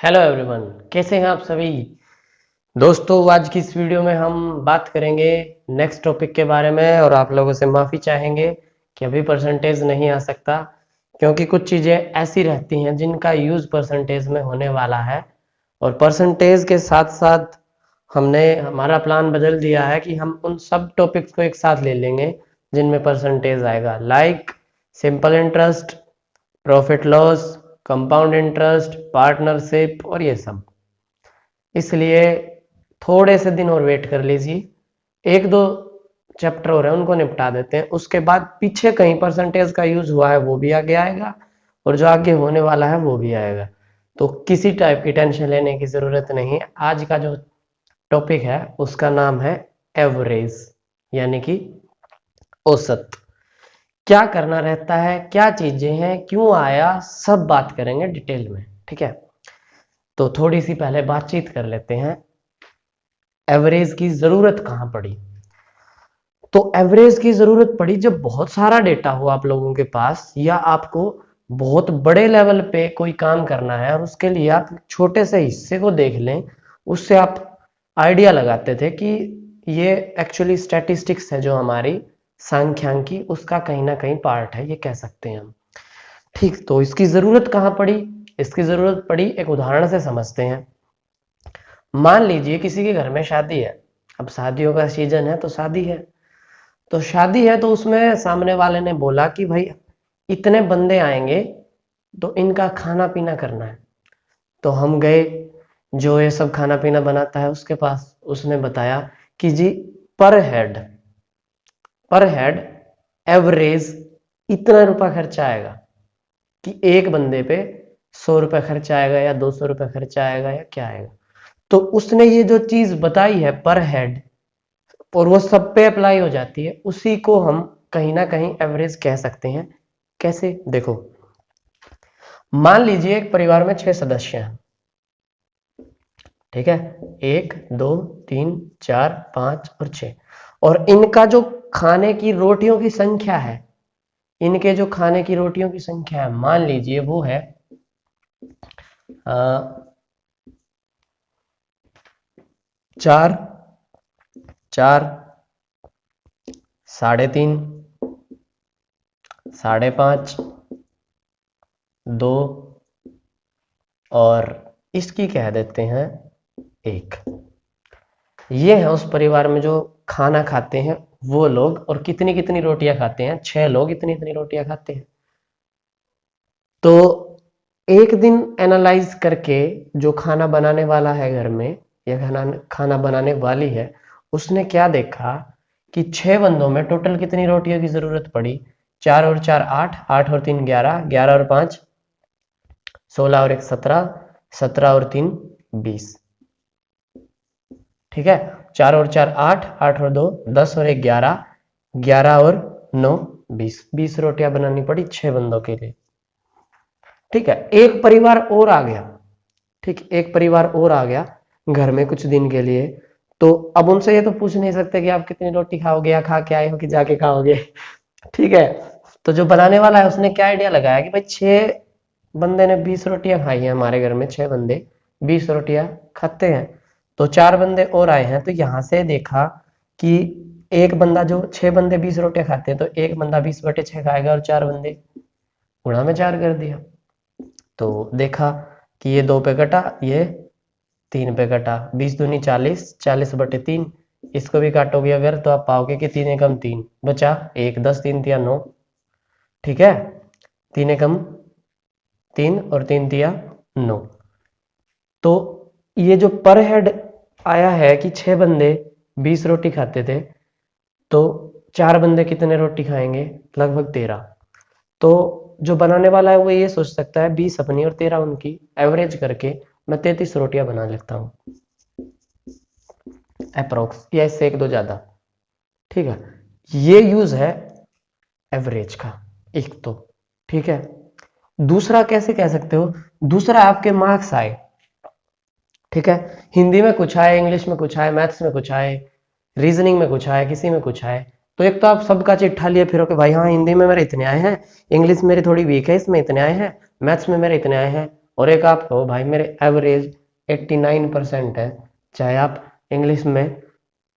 Hello everyone, कैसे हैं आप सभी दोस्तों। आज की इस वीडियो में हम बात करेंगे नेक्स्ट टॉपिक के बारे में और आप लोगों से माफ़ी चाहेंगे कि अभी परसेंटेज नहीं आ सकता, क्योंकि कुछ चीज़ें ऐसी रहती हैं जिनका यूज़ परसेंटेज में होने वाला है। और परसेंटेज के साथ साथ हमने हमारा प्लान बदल दिया है कि हम उन सब टॉपिक्स को एक साथ ले लेंगे जिनमें परसेंटेज आएगा, like simple interest, profit loss, compound interest, partnership और ये सब। इसलिए थोड़े से दिन और वेट कर लीजिए, एक दो चैप्टर हो रहे हैं उनको निपटा देते हैं, उसके बाद पीछे कहीं परसेंटेज का यूज हुआ है वो भी आगे आएगा और जो आगे होने वाला है वो भी आएगा। तो किसी टाइप की टेंशन लेने की जरूरत नहीं है। आज का जो टॉपिक है उसका नाम है एवरेज, यानी कि औसत। क्या करना रहता है, क्या चीजें हैं, क्यों आया, सब बात करेंगे डिटेल में, ठीक है। तो थोड़ी सी पहले बातचीत कर लेते हैं, एवरेज की जरूरत कहां पड़ी। तो एवरेज की जरूरत पड़ी जब बहुत सारा डेटा हो आप लोगों के पास, या आपको बहुत बड़े लेवल पे कोई काम करना है और उसके लिए आप छोटे से हिस्से को देख लें, उससे आप आइडिया लगाते थे कि ये एक्चुअली स्टैटिस्टिक्स है जो हमारी सांख्यिकी, उसका कहीं ना कहीं पार्ट है, ये कह सकते हैं हम। ठीक, तो इसकी जरूरत कहां पड़ी। इसकी जरूरत पड़ी, एक उदाहरण से समझते हैं। मान लीजिए किसी के घर में शादी है, अब शादियों का सीजन है तो शादी है, तो शादी है तो उसमें सामने वाले ने बोला कि भाई इतने बंदे आएंगे तो इनका खाना पीना करना है। तो हम गए, जो ये सब खाना पीना बनाता है उसके पास, उसने बताया कि जी पर हेड एवरेज इतना रुपया खर्चा आएगा, कि एक बंदे पे 100 रुपये खर्चा आएगा या 200 रुपये खर्चा आएगा या क्या आएगा। तो उसने ये जो चीज बताई है पर हेड, और वो सब पे अप्लाई हो जाती है, उसी को हम कहीं ना कहीं एवरेज कह सकते हैं। कैसे, देखो, मान लीजिए एक परिवार में 6 सदस्य हैं, ठीक है, 1 2 3 4 5 और 6, और इनका जो खाने की रोटियों की संख्या है, इनके जो खाने की रोटियों की संख्या है, मान लीजिए वो है 4, 4, 3.5, 5.5, 2 और इसकी कह देते हैं 1। ये है उस परिवार में जो खाना खाते हैं वो लोग, और कितनी कितनी रोटियां खाते हैं, 6 लोग इतनी इतनी रोटियां खाते हैं। तो एक दिन एनालाइज करके जो खाना बनाने वाला है घर में, या खाना बनाने वाली है, उसने क्या देखा कि 6 बंदों में टोटल कितनी रोटियों की जरूरत पड़ी। 4 और 4 8, 8 और 3 11, 11 और 5 16 और 1 17, 17 और 3 20, ठीक है। 4 और 4 8, 8 और 2 10 और 1 11, 11 और 9 20, 20 रोटियां बनानी पड़ी 6 बंदों के लिए, ठीक है। एक परिवार और आ गया, ठीक, एक परिवार और आ गया घर में कुछ दिन के लिए। तो अब उनसे ये तो पूछ नहीं सकते कि आप कितनी रोटी खाओगे, या खा के आए हो कि जाके खाओगे, ठीक है। तो जो बनाने वाला है उसने क्या आइडिया लगाया कि भाई 6 बंदे ने 20 रोटियां खाई हैं, हमारे घर में 6 बंदे 20 रोटियां खाते हैं, तो 4 बंदे और आए हैं, तो यहां से देखा कि एक बंदा, जो 6 बंदे 20 रोटियां खाते हैं, तो एक बंदा 20/6 खाएगा और 4 बंदे गुणा में 4 कर दिया। तो देखा कि ये 2 पे कटा, ये 3 पे कटा, 20 दूनी 40, 40/3, इसको भी काटोगे अगर तो आप पाओगे कि 3 एकम 3 बचा 1, 10 3 तिया 9, ठीक है, 3 एकम 3 और 3 तिया 9। तो ये जो पर हेड आया है कि 6 बंदे 20 रोटी खाते थे, तो 4 बंदे कितने रोटी खाएंगे, लगभग 13। तो जो बनाने वाला है वो ये सोच सकता है 20 अपनी और 13 उनकी, एवरेज करके मैं 33 रोटियां बना लेता हूँ अप्रोक्स, या इससे 1 2 ज्यादा, ठीक है। ये यूज है एवरेज का, एक तो, ठीक है। दूसरा कैसे कह सकते हो, दूसरा आपके मार्क्स आए, ठीक है, हिंदी में कुछ आए, इंग्लिश में कुछ आए, मैथ्स में कुछ आए, रीजनिंग में कुछ आए, किसी में कुछ आए। तो एक तो आप सबका चिट्ठा लिए फिरो कि भाई हाँ हिंदी में मेरे इतने आए हैं, इंग्लिश मेरी थोड़ी वीक है इसमें इतने आए हैं, मैथ्स में मेरे इतने आए हैं, और एक आप कहो भाई मेरे एवरेज 89% है, चाहे आप इंग्लिश में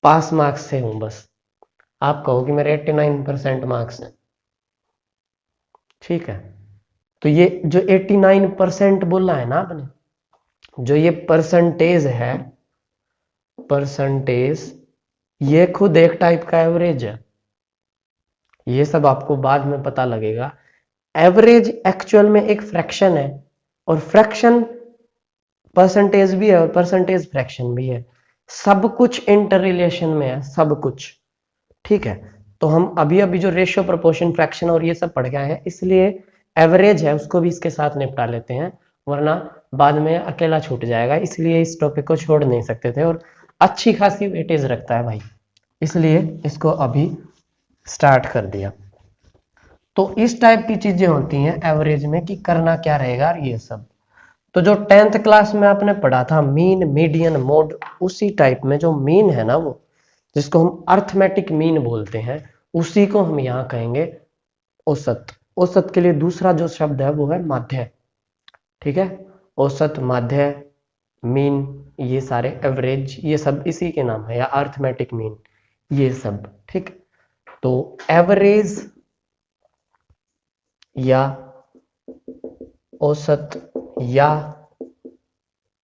पास मार्क्स से हूं, बस आप कहो कि मेरे 89% मार्क्स हैं, ठीक है। तो ये जो 89% बोला है ना आपने, जो ये परसेंटेज है, परसेंटेज, ये खुद एक टाइप का एवरेज है। ये सब आपको बाद में पता लगेगा। एवरेज एक्चुअल में एक फ्रैक्शन है, और फ्रैक्शन परसेंटेज भी है और परसेंटेज फ्रैक्शन भी है। सब कुछ इंटर रिलेशन में है, सब कुछ, ठीक है। तो हम अभी अभी जो रेशियो, प्रोपोर्शन, फ्रैक्शन और ये सब पढ़ गए हैं, इसलिए एवरेज है उसको भी इसके साथ निपटा लेते हैं, वरना बाद में अकेला छूट जाएगा। इसलिए इस टॉपिक को छोड़ नहीं सकते थे, और अच्छी खासी वेटेज रखता है भाई, इसलिए इसको अभी स्टार्ट कर दिया। तो इस टाइप की चीजें होती हैं एवरेज में कि करना क्या रहेगा ये सब। तो जो 10th क्लास में आपने पढ़ा था मीन, मीडियन, मोड, उसी टाइप में जो मीन है ना, वो जिसको हम अर्थमेटिक मीन बोलते हैं, उसी को हम यहाँ कहेंगे औसत। औसत के लिए दूसरा जो शब्द है वो है माध्य, ठीक है। औसत, माध्य, मीन, ये सारे एवरेज, ये सब इसी के नाम है, या अर्थमेटिक मीन, ये सब, ठीक। तो एवरेज या औसत या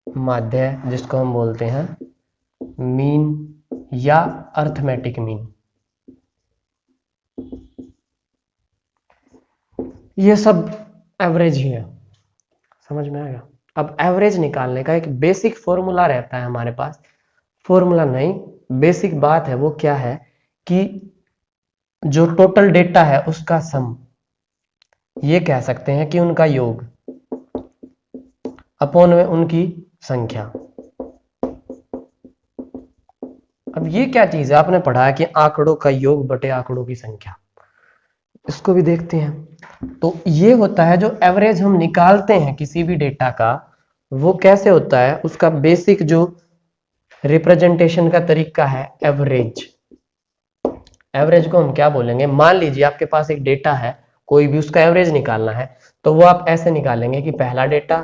माध्य, जिसको हम बोलते हैं मीन या अर्थमेटिक मीन, ये सब एवरेज ही है। समझ में आएगा। अब एवरेज निकालने का एक बेसिक फॉर्मूला रहता है हमारे पास, फॉर्मूला नहीं, बेसिक बात है, वो क्या है कि जो टोटल डेटा है उसका सम, ये कह सकते हैं कि उनका योग अपॉन में उनकी संख्या। अब ये क्या चीज है, आपने पढ़ा है कि आंकड़ों का योग बटे आंकड़ों की संख्या, इसको भी देखते हैं। तो ये होता है जो एवरेज हम निकालते हैं किसी भी डेटा का, वो कैसे होता है, उसका बेसिक जो रिप्रेजेंटेशन का तरीका है एवरेज। एवरेज को हम क्या बोलेंगे, मान लीजिए आपके पास एक डेटा है, कोई भी, उसका एवरेज निकालना है, तो वो आप ऐसे निकालेंगे कि पहला डेटा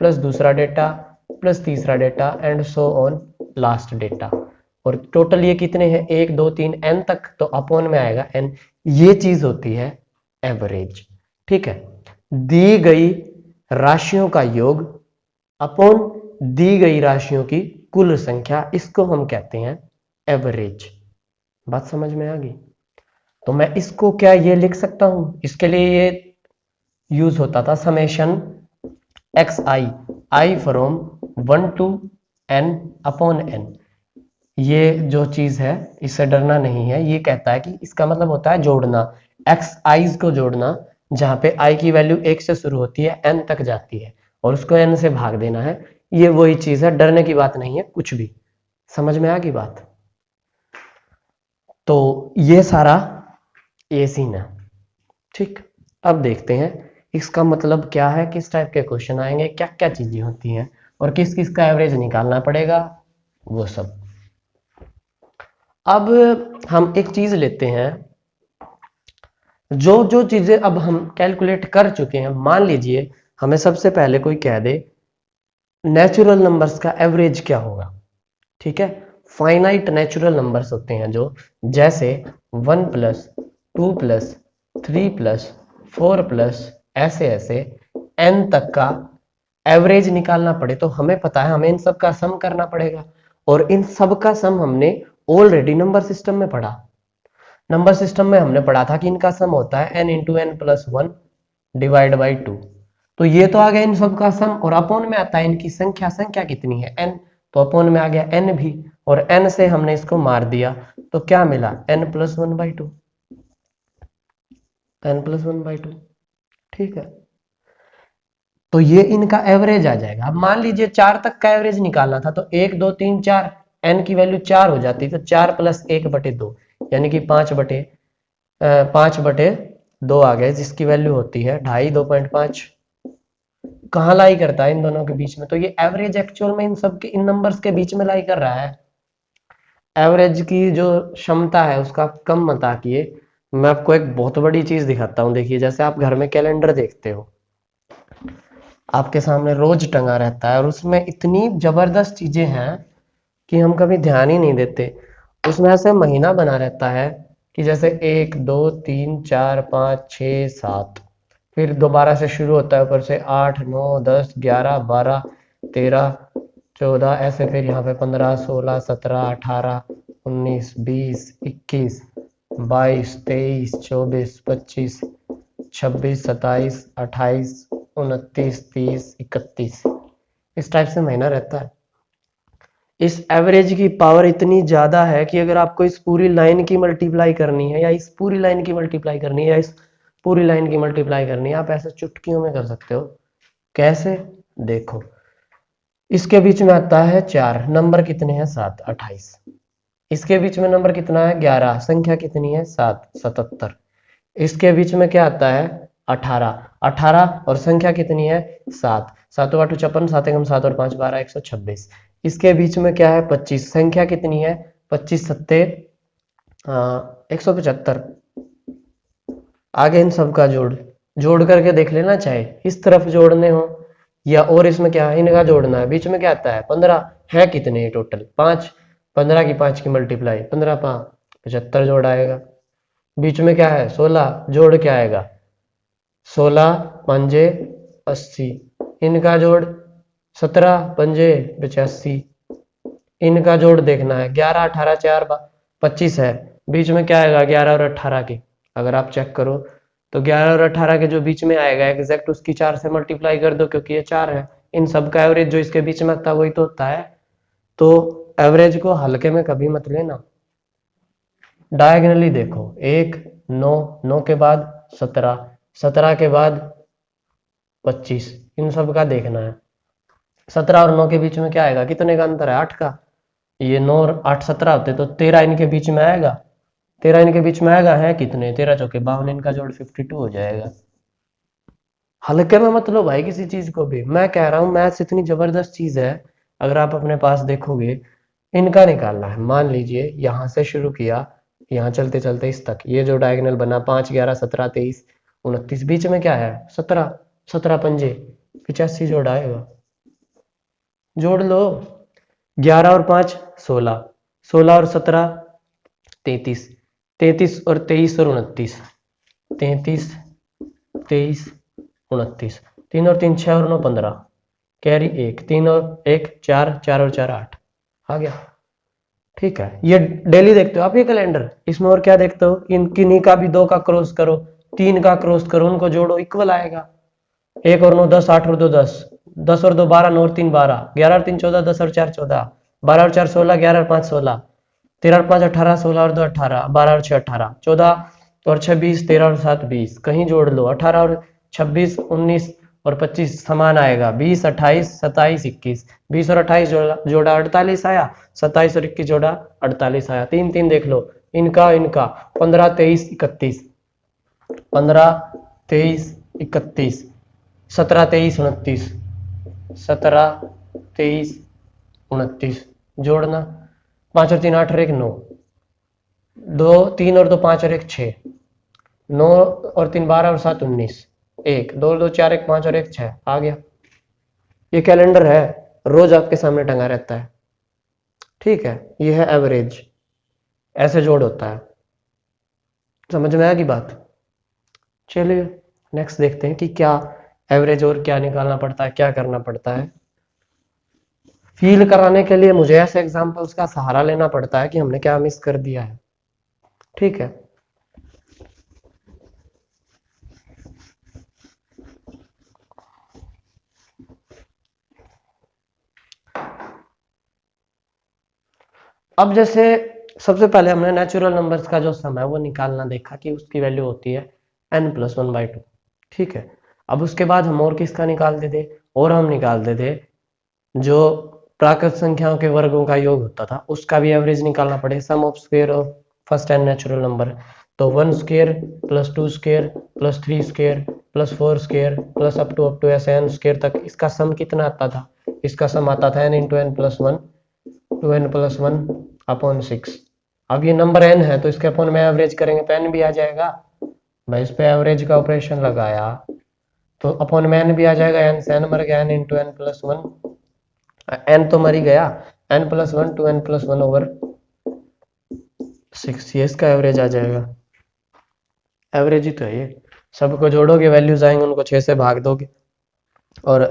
प्लस दूसरा डेटा प्लस तीसरा data and so on last data, और टोटल ये कितने हैं, 1 2 3 n तक, तो अपॉन में आएगा n। ये चीज होती है एवरेज, ठीक है। दी गई राशियों का योग अपॉन दी गई राशियों की कुल संख्या, इसको हम कहते हैं एवरेज। बात समझ में आ गई। तो मैं इसको क्या ये लिख सकता हूं, इसके लिए ये यूज होता था summation x I from 1 to n upon n। ये जो चीज है इससे डरना नहीं है, ये कहता है कि इसका मतलब होता है जोड़ना, एक्स आईज को जोड़ना, जहां पे आई की वैल्यू 1 से शुरू होती है n तक जाती है, और उसको n से भाग देना है। ये वही चीज है, डरने की बात नहीं है कुछ भी। समझ में आ गई बात। तो ये सारा ये सीन है, ठीक। अब देखते हैं इसका मतलब क्या है, किस टाइप के क्वेश्चन आएंगे, क्या क्या चीजें होती हैं, और किस किस का एवरेज निकालना पड़ेगा, वो सब। अब हम एक चीज लेते हैं, जो जो चीजें अब हम कैलकुलेट कर चुके हैं, मान लीजिए हमें सबसे पहले कोई कह दे नेचुरल नंबर्स का एवरेज क्या होगा, ठीक है। फाइनाइट नेचुरल नंबर्स होते हैं जो, जैसे 1 + 2 + 3 + 4 + ऐसे ऐसे n तक का एवरेज निकालना पड़े, तो हमें पता है हमें इन सब का सम करना पड़ेगा, और इन सब का सम हमने ऑलरेडी नंबर सिस्टम में पढ़ा। नंबर सिस्टम में हमने पढ़ा था कि इनका सम होता है n × n + 1 डिवाइड बाई 2। तो ये तो आ गया इन सब का सम, और अपॉन में आता है इनकी संख्या, संख्या कितनी है n, तो अपॉन में आ गया n भी, और n से हमने इसको मार दिया, तो क्या मिला n + 1/2, n + 1/2, ठीक है। तो ये इनका एवरेज आ जाएगा। अब मान लीजिए 4 तक का एवरेज निकालना था, तो 1 2 3 4, n की वैल्यू 4 हो जाती, तो 4 + 1/2, यानी कि 5/2 आ गए, जिसकी वैल्यू होती है 2.5, 2.5। कहाँ लाई करता है इन दोनों के बीच में, तो ये एवरेज एक्चुअल में इन सब के, इन नंबर्स के बीच में लाई कर रहा है। एवरेज की जो क्षमता है उसका कम मत आकिए। मैं आपको एक बहुत बड़ी चीज दिखाता हूँ, देखिए जैसे आप घर में कैलेंडर देखते हो, आपके सामने रोज टंगा रहता है और उसमें इतनी जबरदस्त चीजें हैं कि हम कभी ध्यान ही नहीं देते। उसमें ऐसे महीना बना रहता है कि जैसे 1 2 3 4 5 6 7, फिर दोबारा से शुरू होता है ऊपर से 8 9 10 11 12 13 14, ऐसे फिर यहाँ पे 15 16 17 18 19 20 21 22 23 24 25 26 27 28 29 30 31 इस टाइप से महीना रहता है। इस एवरेज की पावर इतनी ज्यादा है कि अगर आपको इस पूरी लाइन की मल्टीप्लाई करनी है या इस पूरी लाइन की मल्टीप्लाई करनी है या इस पूरी लाइन की मल्टीप्लाई करनी है, आप ऐसे चुटकियों में कर सकते हो। कैसे? देखो, इसके बीच में आता है 4, नंबर कितने हैं 7, 28। इसके बीच में नंबर कितना है 11, संख्या कितनी है 7, 77। इसके बीच में क्या आता है 18, 18 और संख्या कितनी है 7, 7 8 56, 7 1 7 और 5 12 126। इसके बीच में क्या है 25, संख्या कितनी है 25 सत्ते 175। आगे इन सब का जोड़ करके देख लेना, चाहे इस तरफ जोड़ने हो या और इसमें क्या है इनका जोड़ना है। बीच में क्या आता है 15, है कितने टोटल 5, 15 की 5 की मल्टीप्लाई 15 5 75 जोड़ आएगा। बीच में क्या है 16, जोड़ क्या आएगा 16 पंजे 80, इनका जोड़ 17 पंजे 85, इनका जोड़ देखना है 11 18 4 25 है। बीच में क्या आएगा 11 और 18 के, अगर आप चेक करो तो 11 और 18 के जो बीच में आएगा एग्जैक्ट उसकी 4 से मल्टीप्लाई कर दो, क्योंकि ये 4 है। इन सब का एवरेज जो इसके बीच में आता है वही तो होता है। तो एवरेज को हल्के में कभी मत लेना। डायगनली देखो 1 9 9 के बाद 17, 17 के बाद 25, इन सब का देखना है। 17 और 9 के बीच में क्या आएगा, कितने का अंतर है 8 का। ये 9 और 8 17 होते तो 13 इनके बीच में आएगा, 13 इनके बीच में आएगा, है कितने 13 चौके 52, इनका जोड़ 52 हो जाएगा। हल्के में मत लो भाई किसी चीज को भी। मैं कह रहा हूँ मैथ्स इतनी जबरदस्त चीज है, अगर आप अपने पास देखोगे इनका निकालना है। मान लीजिए यहां से शुरू किया, यहाँ चलते चलते इस तक, ये जो डायगोनल बना 5 11 17 23 29, बीच में क्या है 17, 17 पंजे 85 जोड़ आएगा। जोड़ लो 11 और 5 16, 16 और 17 33, 33 और 23 और 29, 33 23 29, 3 और 3 6 और 9 15, कैरी 1, 3 और 1 4, 4 और 4 8 आ गया। ठीक है, ये डेली देखते हो आप ये कैलेंडर, इसमें और क्या देखते हो इन किन्हीं का भी 2 का क्रॉस करो, 3 का क्रॉस करो, उनको जोड़ो इक्वल आएगा। 1 और 9 10, 8 और 2 10, 10 और 2 12, 9 और 3 12, 11 और 3 14, 10 और 4 14, 12 और 4 16, 11 और 5 16, 13 और 5 18, 16 और 2 18, 12 और 6 18, 14 और 6 20, 13 और 7 20, कहीं जोड़ लो 18 और 26 19 और 25 समान आएगा, 20 28 27 21, 20 और 28 जोड़ा 48 आया, 27 और 21 जोड़ा 48 आया। 3 3 देख लो इनका इनका 15 23 31, 15 23 31, 17 23 29, 17 23 29 जोड़ना, 5 और 3 8 और 1 9, 2 3 और 2 5 और 1 6, 9 और 3 12 और 7 19, 1 2 2 4 1 5 और 1 6 आ गया। ये कैलेंडर है, रोज आपके सामने टंगा रहता है। ठीक है, ये है एवरेज, ऐसे जोड़ होता है। समझ में आएगी बात? चलिए नेक्स्ट देखते हैं कि क्या एवरेज और क्या निकालना पड़ता है, क्या करना पड़ता है। फील कराने के लिए मुझे ऐसे एग्जांपल्स का सहारा लेना पड़ता है कि हमने क्या मिस कर दिया है। ठीक है, अब जैसे सबसे पहले हमने नेचुरल नंबर्स का जो सम है वो निकालना देखा कि उसकी वैल्यू होती है n+1/2। ठीक है, अब उसके बाद हम और किसका निकालते थे, और हम निकालते थे जो प्राकृत संख्याओं के वर्गों का योग होता था, उसका भी एवरेज निकालना पड़े, sum of square of first n natural number. तो 1 square plus 2 square plus 3 square plus 4 square plus up to ऐसे n स्क्वायर तक, इसका सम कितना आता था, इसका सम आता था n into n plus 1 2n+1/6। अब ये नंबर n है तो इसके अपन में एवरेज करेंगे तो n भी आ जाएगा। मैं इस पे एवरेज का ऑपरेशन लगाया तो अपॉन में n भी आ जाएगा, n से n मर गया, n into n plus one, n तो मर ही गया, n plus one two n plus one over 6, ये इसका एवरेज आ जाएगा। एवरेज ही तो है ये, सबको जोड़ोगे वैल्यूज आएंगे, उनको 6 से भाग दोगे और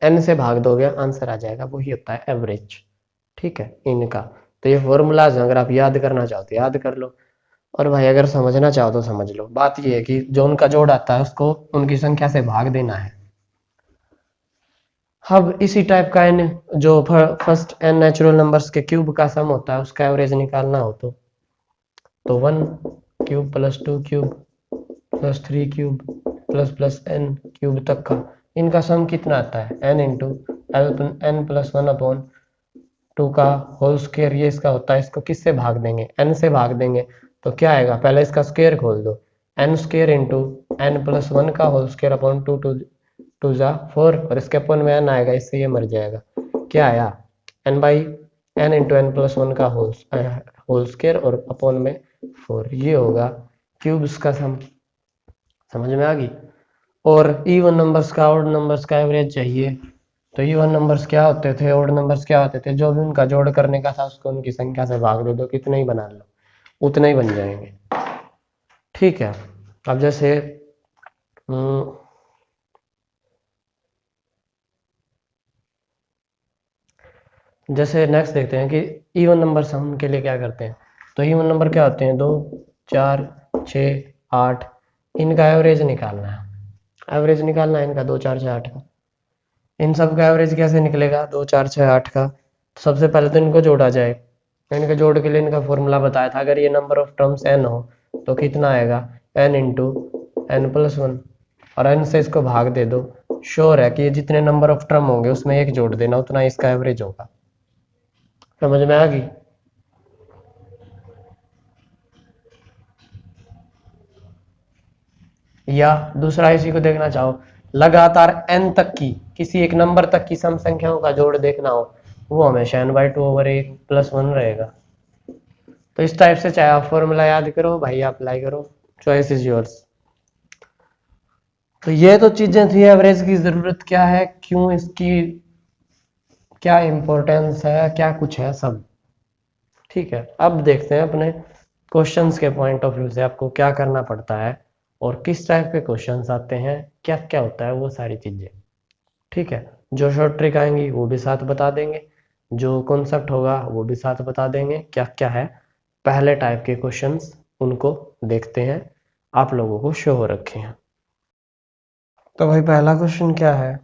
n से भाग दोगे, आंसर आ जाएगा, वही होता है एवरेज। ठीक है इनका। तो ये फॉर्मूलाज हैं, अगर आप याद करना चाहो तो याद कर लो, और भाई अगर समझना चाहो तो समझ लो। बात ये है कि जो उनका जोड़ आता है उसको उनकी संख्या से भाग देना है। अब इसी टाइप का n, जो फर्स्ट n नेचुरल नंबर्स के क्यूब का सम होता है, उसका एवरेज निकालना हो तो 1 cube plus 2 cube plus 3 cube plus n cube तक का, इनका सम कितना आता है, n into n plus one upon 2 का होल स्क्वायर, ये इसका होता है। इसको किससे भाग देंगे, n से भाग देंगे, तो क्या आएगा, पहले इसका स्क्वायर खोल दो, n square into n plus one का होल स्क्वायर अपॉन 2 टू जा 4, और इसके अपन में n आएगा, इससे ये मर जाएगा। क्या आया, n by n into n plus one का होल स्क्वायर और अपॉन में 4, ये होगा क्यूब्स का सम। समझ में आ गई। और इवन नंबर्स का, ऑड नंबर्स का एवरेज चाहिए, तो इवन नंबर्स क्या होते थे, ऑड नंबर्स क्या होते थे, जो भी उनका जोड़ करने का था उसको उनकी संख्या से भाग दे दो, कितने ही बना लो उतने ही बन जाएंगे। ठीक है। अब जैसे जैसे नेक्स्ट देखते हैं कि इवन नंबर्स हम उनके लिए क्या करते हैं। तो इवन नंबर क्या होते हैं, 2 4 6 8, इनका एवरेज निकालना है। एवरेज निकालना है इनका 2 4 6 8 का। इन सब का एवरेज कैसे निकलेगा, 2 4 6 8 का, तो सबसे पहले तो इनको जोड़ा जाए। इनके जोड़ के लिए इनका फॉर्मूला बताया था, अगर ये नंबर ऑफ टर्म्स n हो तो कितना आएगा, n into n plus one, और n से इसको भाग दे दो। श्योर है कि ये जितने नंबर ऑफ टर्म होंगे उसमें एक जोड़ देना, उतना इसका एवरेज होगा। समझ में आ गई। या दूसरा इसी को देखना चाहो, लगातार n तक की किसी एक नंबर तक की सम संख्याओं का जोड़ देखना हो, वो हमेशा n बाई टू ओवर एक प्लस वन रहेगा। तो इस टाइप से चाहे आप फॉर्मूला याद करो भाई, अप्लाई करो, चॉइस इज योर्स। तो ये तो चीजें थी, एवरेज की जरूरत क्या है, क्यों इसकी क्या इंपॉर्टेंस है, क्या कुछ है सब। ठीक है। अब देखते हैं अपने क्वेश्चंस के पॉइंट ऑफ व्यू से आपको क्या करना पड़ता है और किस टाइप के क्वेश्चंस आते हैं, क्या क्या होता है वो सारी चीजें। ठीक है। जो शॉर्ट ट्रिक आएंगी वो भी साथ बता देंगे, जो कॉन्सेप्ट होगा वो भी साथ बता देंगे, क्या क्या है पहले टाइप के क्वेश्चंस, उनको देखते हैं। आप लोगों को शो हो रखे हैं। तो भाई पहला क्वेश्चन क्या है,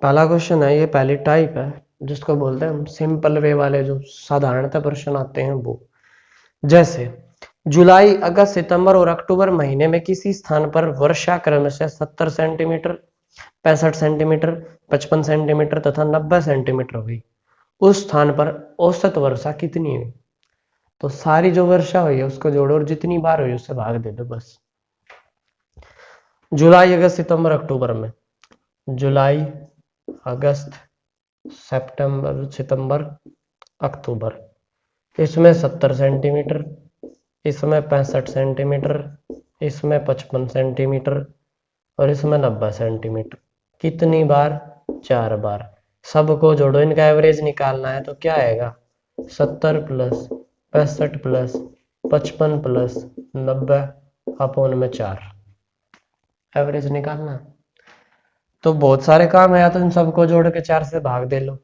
पहला क्वेश्चन है, ये पहली टाइप है जिसको बोलते हैं हम सिंपल वे वाले, जो साधारणतः प्रश्न आते हैं वो। जैसे जुलाई अगस्त सितंबर और अक्टूबर महीने में किसी स्थान पर वर्षा क्रमशः 70 सेंटीमीटर 65 सेंटीमीटर 55 सेंटीमीटर तथा 90 सेंटीमीटर हुई, उस स्थान पर औसत वर्षा कितनी हुई। तो सारी जो वर्षा हुई है उसको जोड़ो और जितनी बार हुई उससे भाग दे दो बस। जुलाई अगस्त सितंबर अक्टूबर में, जुलाई अगस्त सितंबर अक्टूबर, इसमें 70 सेंटीमीटर, इसमें 65 सेंटीमीटर, इसमें 55 सेंटीमीटर और इसमें 90 सेंटीमीटर। कितनी बार, 4 बार। सबको जोड़ो, इनका एवरेज निकालना है, तो क्या आएगा, 70 प्लस 65 प्लस 55 प्लस 90 अपॉन में 4, एवरेज निकालना है। तो बहुत सारे काम है, या तो इन सबको जोड़ के 4 से भाग दे लो,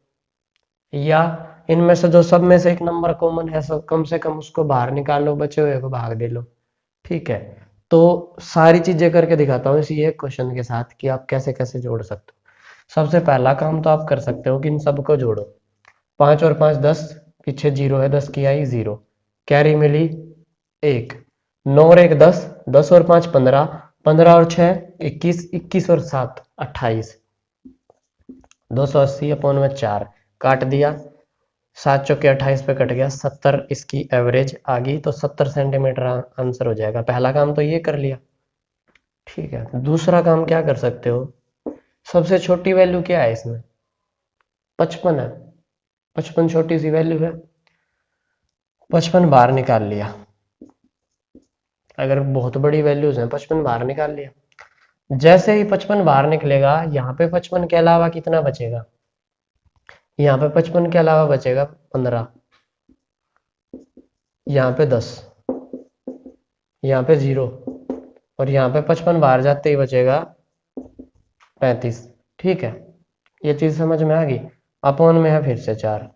या इनमें से जो सब में से एक नंबर कॉमन है, सब कम से कम उसको बाहर निकाल लो, बचे हुए को भाग दे लो। ठीक है। तो सारी चीजें करके दिखाता हूँ इसी एक क्वेश्चन के साथ कि आप कैसे कैसे जोड़ सकते हो। सबसे पहला काम तो आप कर सकते हो कि इन सबको जोड़ो, 5 और 5 10, पीछे 0 है, 10 की आई 0, कैरी मिली 1, 9 और 1 10, 10 और 5 15, 15 और 6 21, 21 और 7 28, 280 अपॉन में 4 काट दिया, 7 चौके 28 पे कट गया, 70 इसकी एवरेज आ गई, तो 70 सेंटीमीटर आंसर हो जाएगा। पहला काम तो ये कर लिया। ठीक है। दूसरा काम क्या कर सकते हो, सबसे छोटी वैल्यू क्या है इसमें, 55 है, 55 छोटी सी वैल्यू है, 55 बाहर निकाल लिया, अगर बहुत बड़ी वैल्यूज हैं 55 बाहर निकाल लिया। जैसे ही 55 बाहर निकलेगा, यहाँ पे 55 के अलावा कितना बचेगा, यहाँ पे 55 के अलावा बचेगा 15, यहाँ पे 10, यहाँ पे 0, और यहाँ पे 55 बाहर जाते ही बचेगा 35। ठीक है, ये चीज समझ में आ गई। अपॉन में है फिर से 4,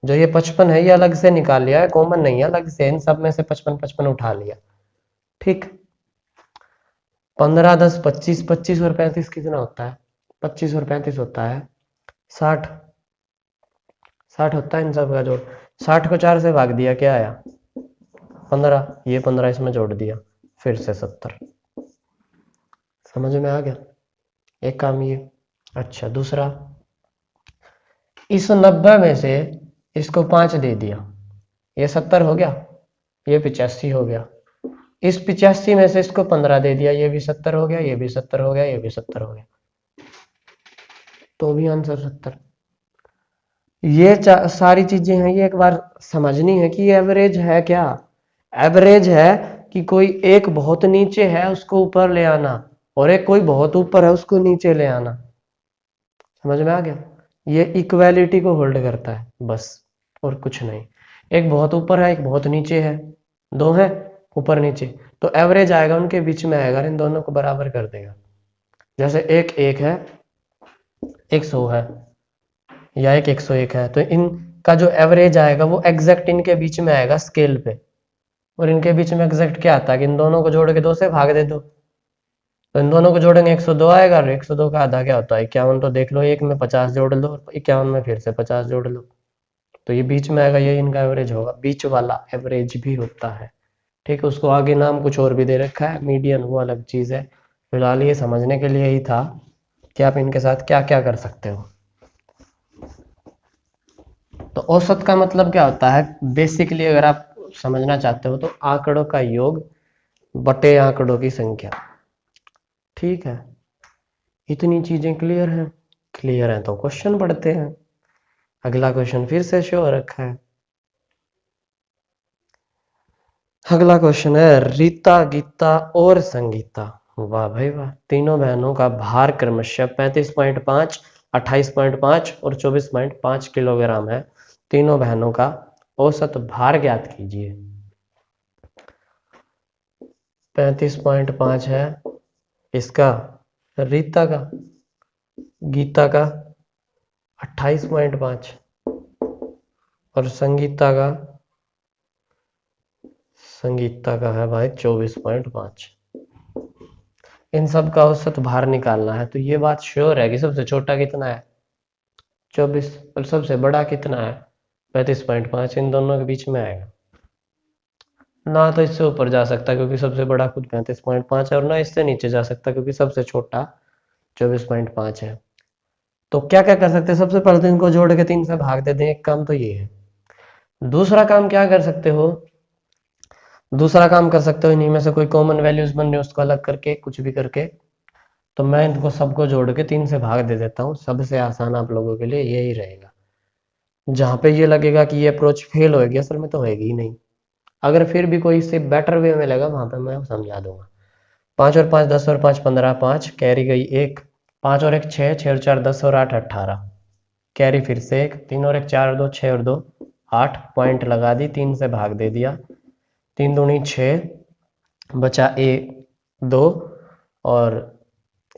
जो ये 55 है ये अलग से निकाल लिया है, कॉमन नहीं है, अलग से इन सब में से 55 55 उठा लिया। ठीक, 15 10 25, 25 और 35 कितना होता है, 25 और 35 होता है 60, 60 होता है इन सब का जोड़। 60 को 4 से भाग दिया, क्या आया 15, ये 15 इसमें जोड़ दिया, फिर से 70। समझ में आ गया एक काम ये। अच्छा, दूसरा, इस 90 में से इसको 5 दे दिया, ये 70 हो गया, ये 85 हो गया। इस 85 में से इसको 15 दे दिया, ये भी 70 हो गया, ये भी 70 हो गया, ये भी 70 हो गया, तो भी आंसर 70। ये सारी चीजें हैं, ये एक बार समझनी है कि एवरेज है क्या। एवरेज है कि कोई एक बहुत नीचे है उसको ऊपर ले आना, और एक कोई बहुत ऊपर है उसको नीचे ले आना। समझ में आ गया, ये इक्वालिटी को होल्ड करता है बस, और कुछ नहीं। एक बहुत ऊपर है, एक बहुत नीचे है, दो है ऊपर नीचे, तो एवरेज आएगा उनके बीच में आएगा, इन दोनों को बराबर कर देगा। जैसे एक है, एक 100 है, या एक 101 है, तो इनका जो एवरेज आएगा वो एग्जैक्ट इनके बीच में आएगा स्केल पे। और इनके बीच में एग्जैक्ट क्या आता है कि इन दोनों को जोड़ के 2 से भाग दे दो, तो इन दोनों को जोड़ेंगे 102 आएगा, और 102 का आधा क्या होता है 51, तो देख लो, एक में 50 जोड़ लो, 51 में फिर से 50 जोड़ लो, तो ये बीच में आएगा, ये इनका एवरेज होगा। बीच वाला एवरेज भी होता है। ठीक है, उसको आगे नाम कुछ और भी दे रखा है, मीडियन वो अलग चीज है। फिलहाल ये समझने के लिए ही था कि आप इनके साथ क्या क्या कर सकते हो। तो औसत का मतलब क्या होता है, बेसिकली अगर आप समझना चाहते हो तो आंकड़ों का योग बटे आंकड़ों की संख्या। ठीक है, इतनी चीजें क्लियर हैं? क्लियर है तो क्वेश्चन पढ़ते हैं। अगला क्वेश्चन फिर से शो रखा है। अगला क्वेश्चन है, रीता, गीता और संगीता, वाह भाई वाह, तीनों बहनों का भार क्रमशः 35.5, 28.5 और 24.5 किलोग्राम है। तीनों बहनों का औसत भार ज्ञात कीजिए। 35.5 है इसका रीता का, गीता का 28.5 और संगीता का है भाई 24.5। इन सब का औसत भार निकालना है, तो ये बात श्योर है कि सबसे छोटा कितना है 24, और सबसे बड़ा कितना है 35.5, इन दोनों के बीच में आएगा ना। तो इससे ऊपर जा सकता क्योंकि सबसे बड़ा खुद 35.5 है, और ना इससे नीचे जा सकता क्योंकि सबसे छोटा 24.5 है। तो क्या क्या कर सकते हैं, सबसे पहले तो इनको जोड़ के 3 से भाग दे दें, एक काम तो ये है। दूसरा काम क्या कर सकते हो, दूसरा काम कर सकते हो, इन्हीं में से कोई कॉमन वैल्यूज बन रही है उसको अलग करके, कुछ भी करके, तो मैं इनको सबको जोड़ के 3 से भाग दे देता हूँ। सबसे आसान आप लोगों के लिए यही रहेगा। जहां पे ये लगेगा कि ये अप्रोच फेल होगी, असल में तो होगी ही नहीं। अगर फिर भी कोई इससे बेटर वे में लगा, वहां पे मैं समझा दूंगा। 5 और 5 10 और 5 15, 5 कैरी गई 1, 5 और 1 6, 6 और 4 10 और 8 18, कैरी फिर से 1, 3 और 1 4 और 2 6 और 2 8, पॉइंट लगा दी, 3 से भाग दे दिया, 3 दूनी 6, बचा 1 2, और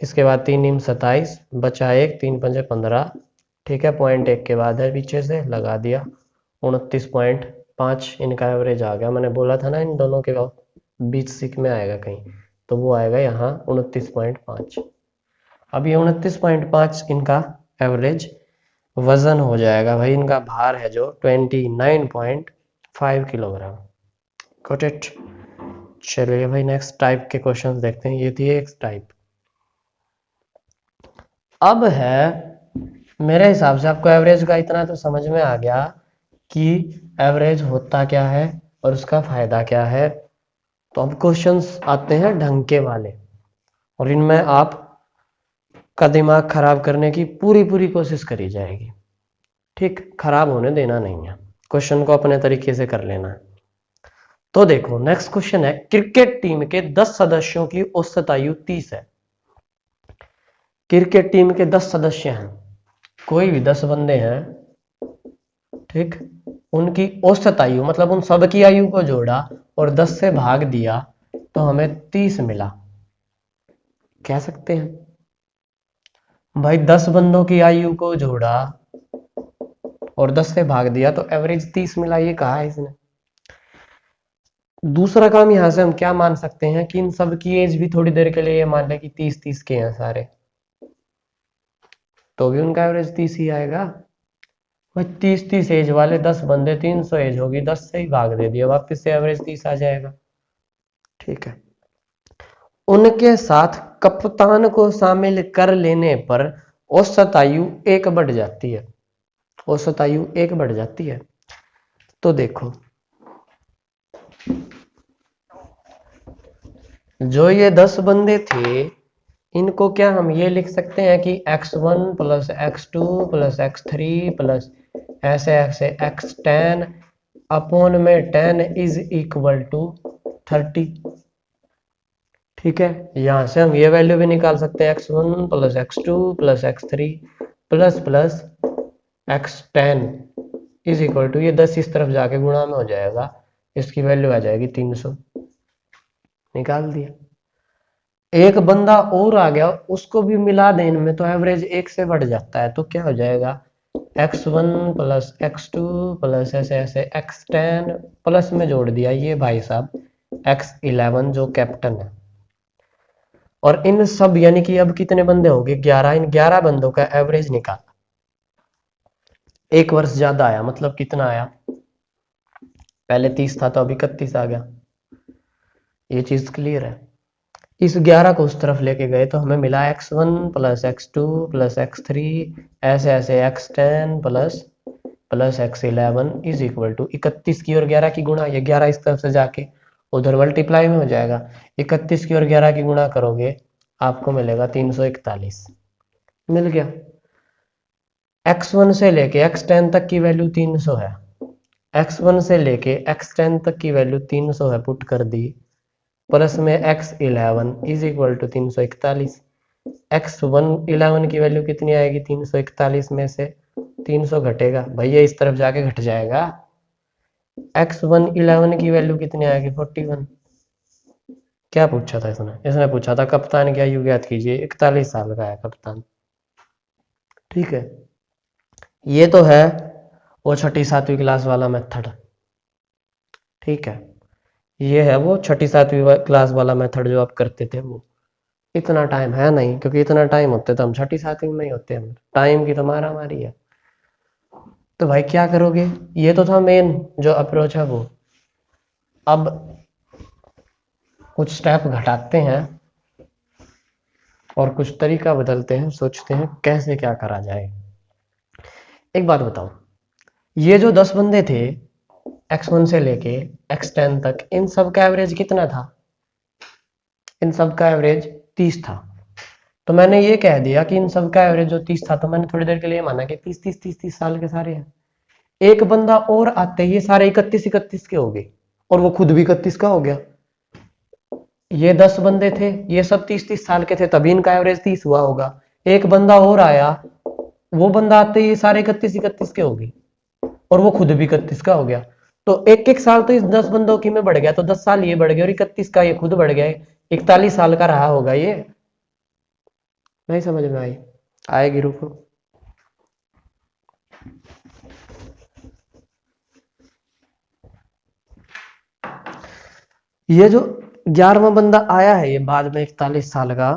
इसके बाद 3 नीम 27, बचा 1, 3 पंजे 15। ठीक है, पॉइंट 1 के बाद है, पीछे से लगा दिया, 29.5 इनका एवरेज आ गया। मैंने बोला था ना इन दोनों के बीच सिक में आएगा कहीं, तो वो आएगा यहाँ 29.5। अब ये 29.5 इनका एवरेज वजन हो जाएगा भाई, इनका भार है जो 29.5 किलोग्राम। Got it. चलिए भाई नेक्स्ट टाइप के क्वेश्चंस देखते हैं। ये थी एक टाइप। अब है, मेरे हिसाब से आपको एवरेज का इतना तो समझ में आ गया कि एवरेज होता क्या है और उसका फायदा क्या है। तो अब क्वेश्चंस आते हैं ढंग के वाले, और इनमें आप का दिमाग खराब करने की पूरी पूरी कोशिश करी जाएगी। ठीक, खराब होने देना नहीं है। क्वेश्चन को अपने तरीके से कर लेना है। तो देखो नेक्स्ट क्वेश्चन है, क्रिकेट टीम के 10 सदस्यों की औसत आयु 30 है। क्रिकेट टीम के 10 सदस्य हैं, कोई भी 10 बंदे हैं, ठीक, उनकी औसत आयु मतलब उन सब की आयु को जोड़ा और 10 से भाग दिया तो हमें 30 मिला। कह सकते हैं भाई 10 बंदों की आयु को जोड़ा और 10 से भाग दिया तो एवरेज 30 मिला, ये कहा है इसने। दूसरा काम यहां से हम क्या मान सकते हैं कि इन सब की एज भी थोड़ी देर के लिए ये मान लें कि 30-30 के हैं सारे, तो भी उनका एवरेज 30 ही आएगा। भाई 30-30 एज वाले 10 बंदे, 300 एज होगी, 10 से ही भाग दे दिया, वापस से एवरेज 30 आ जाएगा। ठीक है, उनके साथ कप्तान को शामिल कर लेने पर औसत आयु 1 बढ़ जाती है। औसत आयु 1 बढ़ जाती है। तो देखो जो ये 10 बंदे थे, इनको क्या हम ये लिख सकते हैं कि x1 plus x2 plus x3 plus ऐसे ऐसे x10 अपॉन में 10 इज इक्वल टू 30। ठीक है, यहां से हम ये वैल्यू भी निकाल सकते हैं, x1 plus x2 plus x3 plus plus x10 is equal to, ये 10 इस तरफ जाके गुणा में हो जाएगा, इसकी वैल्यू आ जाएगी 300। निकाल दिया। एक बंदा और आ गया, उसको भी मिला दें इनमें तो एवरेज 1 से बढ़ जाता है, तो क्या हो जाएगा x1 प्लस x2 प्लस ऐसे ऐसे x10 प्लस में जोड़ दिया ये भाई साहब x11 जो कैप्टन है। और इन सब यानी कि अब कितने बंदे हो गए 11, इन 11 बंदों का एवरेज निकाला, 1 वर्ष ज्यादा आया, मतलब कितना आया, पहले 30 था तो अभी 31 आ गया। ये चीज क्लियर है। इस 11 को उस तरफ लेके गए तो हमें मिला x1 plus x2 plus x3 ऐसे ऐसे x10 plus plus x11 is equal to 31 की और 11 की गुणा, ये 11 इस तरफ से जाके उधर मल्टीप्लाई में हो जाएगा, 31 की और 11 की गुणा करोगे आपको मिलेगा 341। मिल गया। x1 से लेके x10 तक की वैल्यू 300 है, x1 से लेके x10 तक की वैल्यू 300 है, पुट कर दी, प्लस में x11 is equal to 341। x11 की वैल्यू कितनी आएगी 341 में से 300 घटेगा, भैया इस तरफ जाके घट जाएगा, x11 की वैल्यू कितनी आएगी 41। क्या पूछा था इसने, इसने पूछा था कप्तान की आयु ज्ञात कीजिए, 41 साल का है कप्तान। ठीक है, ये तो है वो 6ठी-7वीं क्लास वाला मेथड। ठीक है, ये है वो 6ठी-7वीं क्लास वाला मेथड जो आप करते थे, वो इतना टाइम है नहीं, क्योंकि इतना टाइम होते तो हम 6ठी-7वीं में ही होते हैं, टाइम की तो मारा मारी है। तो भाई क्या करोगे, ये तो था मेन जो अप्रोच है वो। अब कुछ स्टेप घटाते हैं और कुछ तरीका बदलते हैं, सोचते हैं कैसे क्या करा जाए। एक बात बताओ, ये जो 10 बंदे थे x1 से लेके x10 तक, इन सब का एवरेज कितना था, इन सब का एवरेज 30 था। तो मैंने ये कह दिया कि इन सब का एवरेज जो 30 था, तो मैंने थोड़ी देर के लिए माना कि 30-30 साल के सारे हैं। एक बंदा और आते ही ये सारे 31-31 के हो गए, और वो खुद भी 31 का हो गया। ये 10 बंदे थे, ये सब 30-30 साल के थे, तभी इनका एवरेज 30 हुआ होगा। एक बंदा और आया, वो बंदा आते ही सारे 31-31 के हो गए, और वो खुद भी 31 का हो गया। तो एक एक साल तो इस 10 बंदों की में बढ़ गया, तो 10 साल ये बढ़ गया, और 31 का ये खुद बढ़ गया, 41 साल का रहा होगा ये। नहीं समझ में आई? आएगी, रुको। ये जो 11वां बंदा आया है ये बाद में 41 साल का,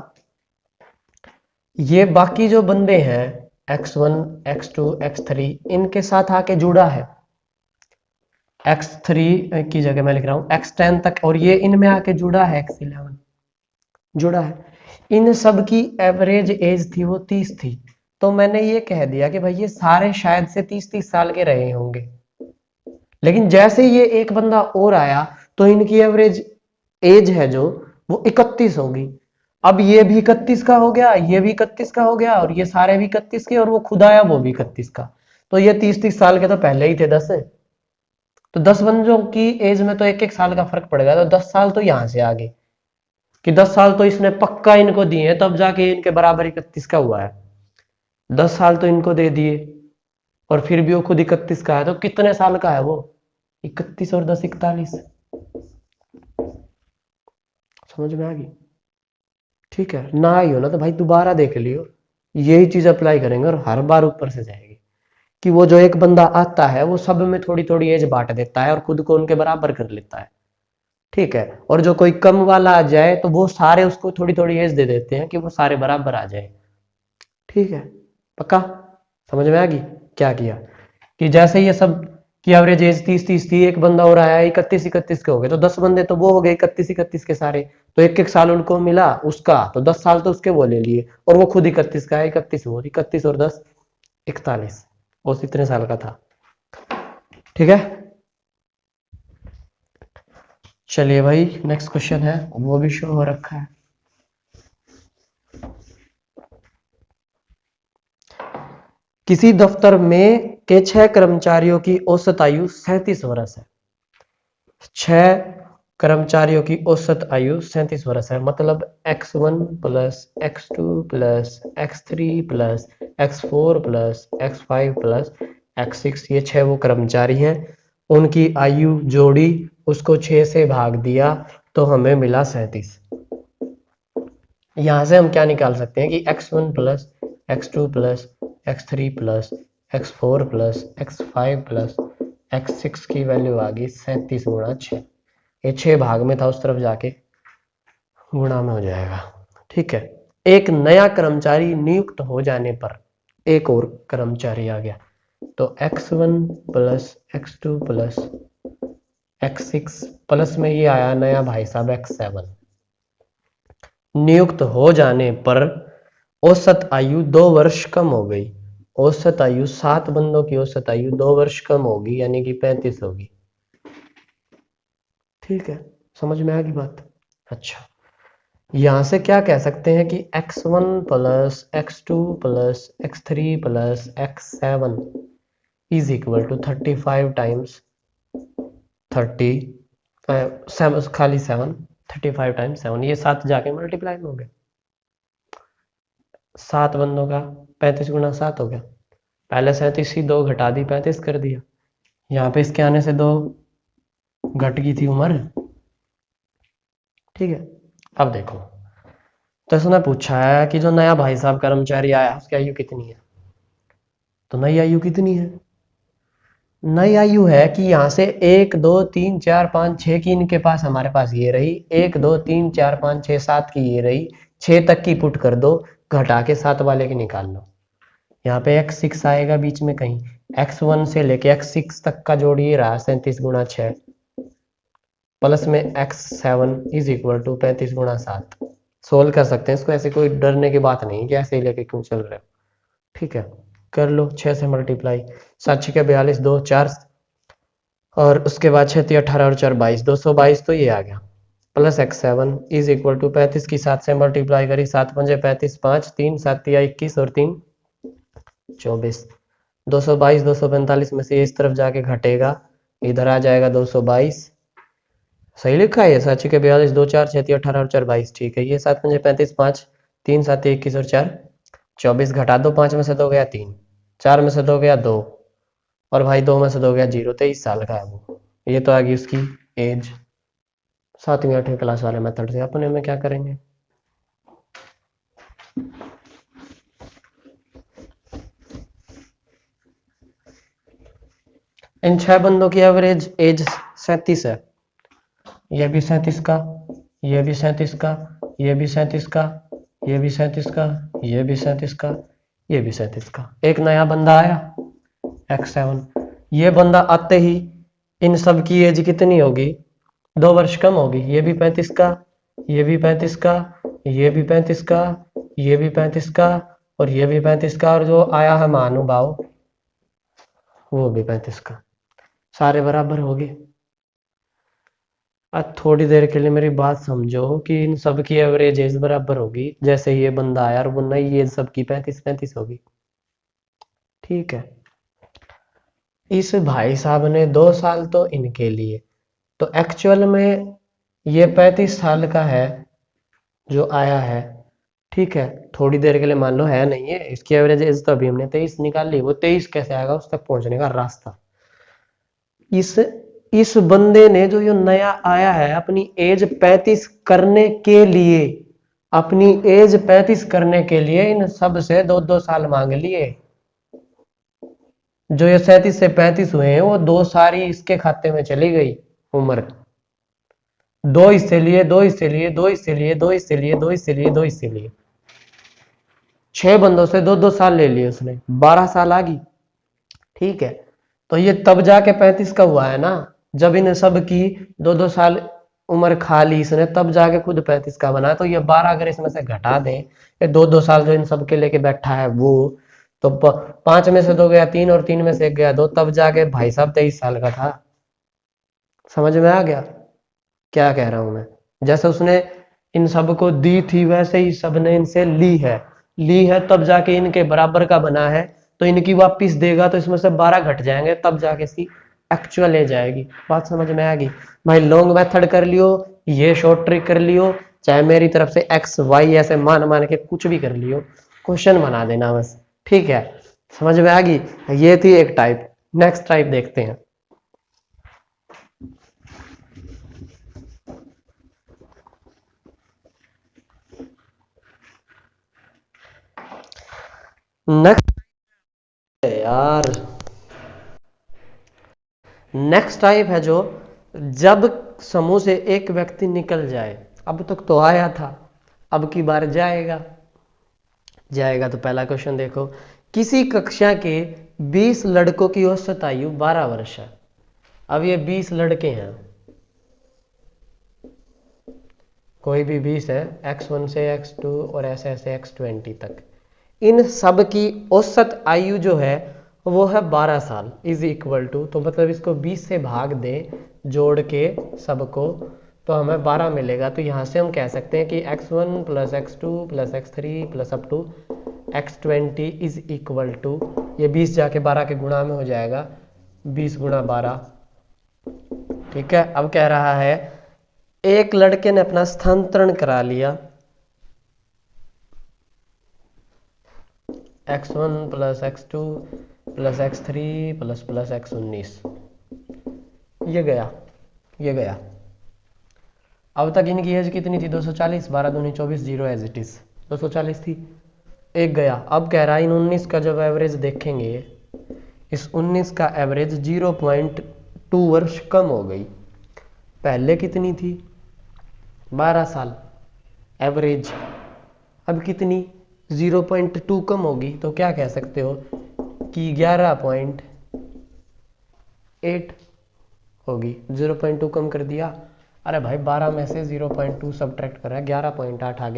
ये बाकी जो बंदे हैं x1 x2 x3 इनके साथ आके जुड़ा है, x3 की जगह मैं लिख रहा हूं x10 तक, और ये इनमें आके जुड़ा है x11 जुड़ा है। इन सब की एवरेज एज थी वो 30 थी, तो मैंने ये कह दिया कि भाई ये सारे शायद से 30-30 साल के रहे होंगे। लेकिन जैसे ये एक बंदा और आया तो इनकी एवरेज एज है जो वो 31 होगी। अब ये भी 31 का हो गया, ये भी 31 का हो गया, और ये सारे भी 31 के, और वो खुद आया वो भी 31 का। तो ये 30-30 साल के तो पहले ही थे 10। तो 10 बंदों की एज में तो 1-1 साल का फर्क पड़ेगा, तो 10 साल तो यहां से आगे कि 10 साल तो इसने पक्का इनको दिए हैं, तब जाके इनके बराबर 31 का हुआ है। 10 साल तो इनको दे दिए और फिर भी वो खुद 31 का है, तो कितने साल का है वो? 31 और 10 41। समझ में आ गई? ठीक है, ना आई हो ना तो भाई दोबारा देख लियो, यही चीज अप्लाई करेंगे और हर बार ऊपर से जाएगी कि वो जो एक बंदा आता है वो सब में थोड़ी थोड़ी एज बांट देता है और खुद को उनके बराबर कर लेता है। ठीक है, और जो कोई कम वाला आ जाए तो वो सारे उसको थोड़ी थोड़ी एज दे देते हैं कि वो सारे बराबर आ जाए। ठीक है, पक्का समझ में आ गई क्या किया? कि जैसे ये सब की एवरेज एज 30-30 थी, एक बंदा और आया 31-31 के हो गए, तो 10 बंदे तो वो हो गए 31-31 के सारे, तो 1-1 साल उनको मिला उसका, तो 10 साल तो उसके वो ले लिए और वो खुद 31 का है, 31 वो 31 और 10 41, उस इतने साल का था। ठीक है, चलिए भाई नेक्स्ट क्वेश्चन है, वो भी शो हो रखा है। किसी दफ्तर में के 6 कर्मचारियों की औसत आयु 37 वर्ष है। 6 कर्मचारियों की औसत आयु 37 वर्ष है, मतलब x1 plus x2 plus x3 plus x4 plus x5 plus x6, ये 6 वो कर्मचारी हैं, उनकी आयु जोड़ी, उसको 6 से भाग दिया तो हमें मिला 37। यहां से हम क्या निकाल सकते हैं कि x1 plus x2 plus x3 plus x4 plus x5 plus x6 की वैल्यू आ गई 37 गुणा 6। ये 6 भाग में था, उस तरफ जाके गुणा में हो जाएगा। ठीक है, एक नया कर्मचारी नियुक्त हो जाने पर एक और कर्मचारी आ गया, तो x1 plus x2 plus x6 plus में ये आया नया भाई साहब x7। नियुक्त हो जाने पर औसत आयु 2 वर्ष कम हो गई। औसत आयु 7 बंदों की औसत आयु 2 वर्ष कम होगी, यानी कि 35 होगी। ठीक है, समझ में आ गई बात? अच्छा, यहां से क्या कह सकते हैं कि x1 plus x2 plus x3 plus x7 is equal to 35 times 30 खाली 7, 35 टाइम्स 7, ये 7 जाके मल्टीप्लाई में हो गया। 7 बंदों का 35 गुणा 7 हो गया, पहले 37 ही 2 घटा दी 35 कर दिया, यहाँ पे इसके आने से 2 घट गई थी उम्र। ठीक है, अब देखो, तो इसने पूछा है कि जो नया भाई साहब कर्मचारी आया उसकी आयु कितनी है, तो नई आयु कितनी है? नई आयु है कि यहाँ से 1 2 3 4 5 6 की इनके पास, हमारे पास ये रही 1 2 3 4 5 6 7 की ये रही, 6 तक की पुट कर दो, घटा के 7 वाले की निकाल लो। यहाँ पे x6 आएगा बीच में कहीं, x1 से लेके x6 तक का जोड़ ये रहा 37 गुणा 6 प्लस में x7 इज इक्वल टू 35 गुणा 7। सोल्व कर सकते हैं इसको, ऐसे कोई डरने की बात नहीं कि ऐसे ही लेके क्यों चल रहे हो। ठीक है, कर लो 6 से मल्टीप्लाई, 7 6 42 2 4, और उसके बाद 6 3 18 और 4 22, 222 तो ये आ गया, plus x7 is equal to 35 की 7 से मल्टीप्लाई करी, 7 पंजे 35, 5 3 7 तिया 21 और 3 24, 222 245 में से इस तरफ जाके घटेगा, इधर आ जाएगा 222। सही लिखा है ये, 7 6 42 2 4 6 18 और 4 22। ठीक है, ये 7 पंजे 35, 5 3 7 21 और 4 24, घटा दो, 5 में से 2 गया 3, 4 में से 2 गया 2, और भाई 2 में से 2 गया 0, 23 साल का है वो। ये तो आ गई उसकी एज। 7वीं 8वीं क्लास वाले मेथड से अपने में क्या करेंगे? इन 6 बंदों की एवरेज एज 37 है, ये भी 37 का, ये भी 37 का, ये भी 37 का, ये भी 37 का, ये भी 37 का, ये भी 37 का। एक नया बंदा आया x7, ये बंदा आते ही इन सब की एज कितनी होगी? 2 वर्ष कम होगी। ये भी 35 का, ये भी 35 का, ये भी 35 का, ये भी 35 का, और ये भी 35 का, और जो आया है महानुभाव वो भी 35 का, सारे बराबर हो गए। अब थोड़ी देर के लिए मेरी बात समझो कि इन सब की एवरेज एज बराबर होगी, जैसे ये बंदा आया और वो नई एज सबकी 35-35 होगी। ठीक है, इस भाई साहब ने 2 साल तो इनके लिए, तो एक्चुअल में ये 35 साल का है जो आया है। ठीक है, थोड़ी देर के लिए मान लो है नहीं है, इसकी एवरेज एज तो अभी हमने 23 निकाल ली, वो 23 कैसे आएगा उस तक पहुंचने का रास्ता। इस इस बंदे ने जो ये नया आया है अपनी एज 35 करने के लिए, अपनी एज 35 करने के लिए इन सब से 2-2 साल मांग लिए। जो ये 37 से 35 हुए हैं वो 2 सारी इसके खाते में चली गई उम्र। 2 इससे लिए, 2 इससे लिए, 2 इससे लिए, 2 इससे लिए, 2 इससे लिए, 2 इससे लिए, 6 बंदों से 2-2 साल ले लिए उसने, 12 साल आ गई। ठीक है, तो ये तब जाके 35 का हुआ है ना, जब इन सब की 2-2 साल उम्र खा ली इसने, तब जाके खुद 35 का बना। तो ये 12 अगर इसमें से घटा दें, ये 2-2 साल जो इन सब के लेके बैठा है वो, तो 5 में से 2 गया 3 और 3 में से 1 गया 2, तब जाके भाई साहब 23 साल का था। समझ में आ गया क्या कह रहा हूं मैं? जैसे उसने इन सब को दी थी वैसे ही सब ने इनसे ली है तब जाके इनके बराबर का बना है, तो इनकी वापिस देगा तो इसमें से 12 घट जाएंगे, तब जाके इसकी एक्चुअल एज आएगी। बात समझ में आ गई भाई? लॉन्ग मेथड कर लियो, ये शॉर्ट ट्रिक कर लियो, चाहे मेरी तरफ से एक्स वाई ऐसे मान मान के कुछ भी कर लियो, क्वेश्चन बना देना बस। ठीक है, समझ में आ गई? ये थी एक टाइप। नेक्स्ट टाइप देखते हैं। नेक्स्ट यार, नेक्स्ट टाइप है जो जब समूह से एक व्यक्ति निकल जाए, अब तक तो आया था, अब की बार जाएगा। तो पहला क्वेश्चन देखो, किसी कक्षा के 20 लड़कों की औसत आयु 12 वर्ष है। अब ये 20 लड़के हैं, कोई भी 20 है, x1 से x2 और ऐसे ऐसे x20 तक। इन सब की औसत आयु जो है वो है 12 साल, इज इक्वल टू, तो मतलब इसको 20 से भाग दें जोड़ के सबको, तो हमें 12 मिलेगा। तो यहाँ से हम कह सकते हैं कि x1 plus x2 plus x3 plus up to x20 is equal to, ये 20 जाके 12 के गुणा में हो जाएगा, 20 गुणा 12। ठीक है, अब कह रहा है एक लड़के ने अपना स्थानांतरण करा लिया, x1 plus x2 plus x3 plus plus x19, ये गया। अब तक इनकी एज कितनी थी? 240, 12 दूनी 24, 0 एज इट इज 240 थी, एक गया। अब कह रहा है इन 19 का जब एवरेज देखेंगे, इस 19 का एवरेज 0.2 वर्ष कम हो गई। पहले कितनी थी? 12 साल एवरेज, अब कितनी? 0.2 कम होगी, तो क्या कह सकते हो कि 11.8 होगी। 0.2 कम कर दिया, अरे भाई 12 में से 0.2 सब्ट्रैक्ट कर रहा है, 11.8 आ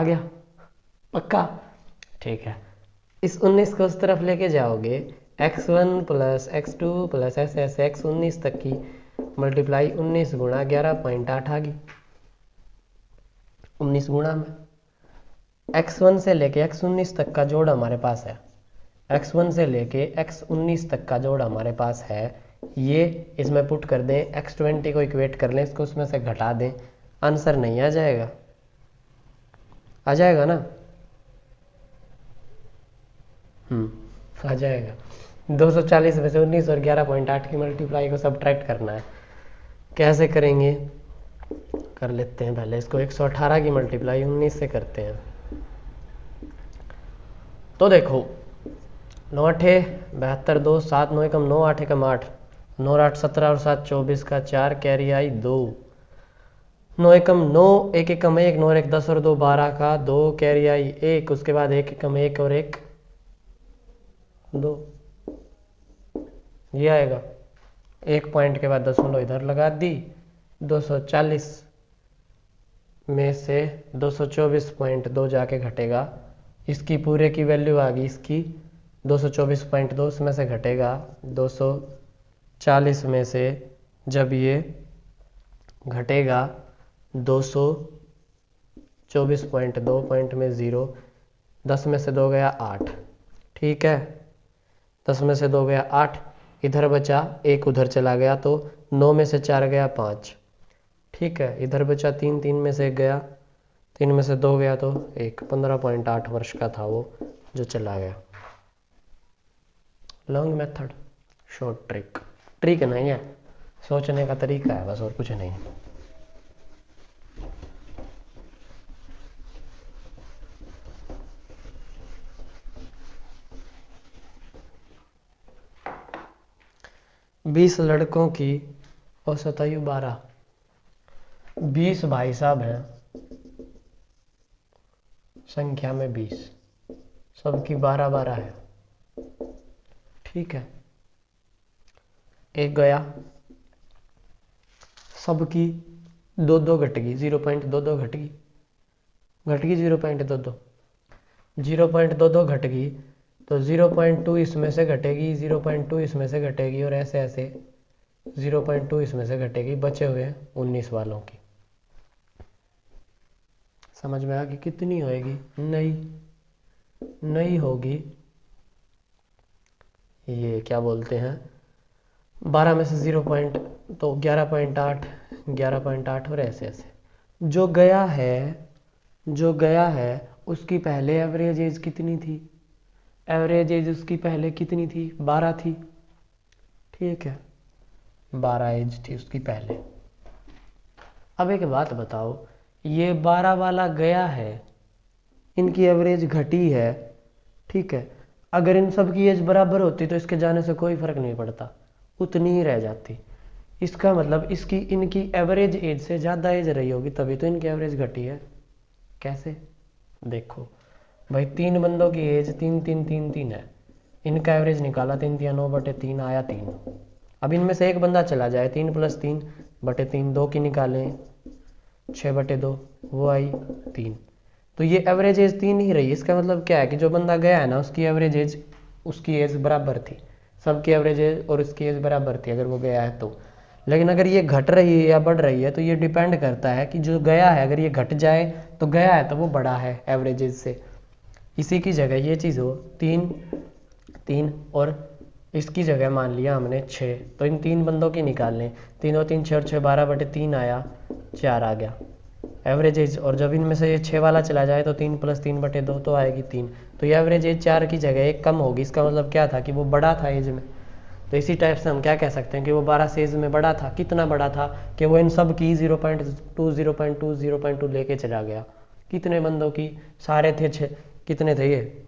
गया पक्का? ठीक है, इस 19 को उस तरफ लेके जाओगे, x1 प्लस x2 प्लस ऐसे ऐसे x19 तक की मल्टीप्लाई 19 गुणा 11.8 आ गई। 19 गुणा में x1 से लेके x19 तक का जोड़ हमारे पास है, x1 से लेके x19 तक का जोड़ हमारे पास है, ये इसमें पुट कर दें, x20 को इक्वेट कर लें, इसको उसमें से घटा दें, आंसर नहीं आ जाएगा? आ जाएगा ना? आ जाएगा। 240 में से 19 और 11.8 की मल्टीप्लाई को सब्ट्रैक्ट करना है। कैसे करेंगे? कर लेते हैं पहले इसको, 118 की मल्टीप्लाई 19 से करते हैं। तो देखो, 9 8 72, 2 7 9 एकम 9 8 एकम 8, 9 8 17 और 7 24 का 4 कैरी आई 2, 9 एकम 9 1 एकम 1, 9 1 10 और 2 12 का 2 कैरी आई 1, उसके बाद 1 एकम 1 और 1 2, ये आएगा। 1 पॉइंट के बाद दशमलव इधर लगा दी, 240 में से 224.2 जाके घटेगा, इसकी पूरे की वैल्यू आ गई, इसकी 224.2 में से घटेगा 240 में से, जब ये घटेगा 224.2 पॉइंट में 0, 10 में से 2 गया 8। ठीक है, 10 में से 2 गया 8, इधर बचा 1 उधर चला गया तो 9 में से 4 गया 5। ठीक है, इधर बचा 3, 3 में से 1 गया, 3 में से 2 गया तो 1, 15.8 वर्ष का था वो जो चला गया। Long method, short trick, trick नहीं है, सोचने का तरीका है बस, और कुछ नहीं। बीस लड़कों की औसत आयु 12। 20 भाई साहब हैं, संख्या में 20, सबकी 12-12 है। ठीक है, एक गया, सबकी 2-2 घट गई, 0.22 घट गई, 0.22, 0.22 घट गई तो 0.2 इसमें से घटेगी, 0.2 इसमें से घटेगी, और ऐसे ऐसे 0.2 इसमें से घटेगी, बचे हुए 19 वालों की। समझ में आ गई? कितनी होएगी? नहीं होगी, ये क्या बोलते हैं, 12 में से 0 पॉइंट तो 11.8, 11.8 और ऐसे ऐसे। जो गया है उसकी पहले एवरेज एज कितनी थी? एवरेज एज उसकी पहले कितनी थी? 12 थी। ठीक है, 12 एज थी उसकी पहले। अब एक बात बताओ, ये 12 वाला गया है, इनकी एवरेज घटी है। ठीक है, अगर इन सब की एज बराबर होती तो इसके जाने से कोई फर्क नहीं पड़ता, उतनी ही रह जाती। इसका मतलब इनकी एवरेज एज से ज़्यादा एज रही होगी, तभी तो इनकी एवरेज घटी है। कैसे? देखो भाई, 3 बंदों की एज 3 है, इनका एवरेज निकाला, 3×9/3 आया 3। अब इनमें से एक बंदा चला जाए, 3 + 3/3, 2 की निकालें 6/2, वो आई 3। तो ये एवरेज एज 3 ही रही। इसका मतलब क्या है कि जो बंदा गया है ना, उसकी एज बराबर थी, सबकी एवरेज एज और उसकी एज बराबर थी अगर वो गया है तो। लेकिन अगर ये घट रही है या बढ़ रही है तो ये डिपेंड करता है कि जो गया है, अगर ये घट जाए तो गया है तो वो बड़ा है एवरेज एज से। इसी की जगह ये चीज़ हो 3 और इसकी जगह मान लिया हमने 6, तो इन 3 बंदों की निकाल लें, 3 और 3 6 और 6 12/3 आया, 4 आ गया एवरेज एज। और जब इनमें से ये 6 वाला चला जाए तो 3 + 3/2 तो आएगी 3। तो ये एवरेज एज 4 की जगह 1 कम होगी। इसका मतलब क्या था कि वो बड़ा था एज में। तो इसी टाइप से हम क्या कह सकते हैं कि वो 12 से एज में बड़ा था। कितना बड़ा था कि वो इन सब की 0.2 0.2 0.2 लेके चला गया। कितने बंदों की? सारे थे 6, कितने थे ये?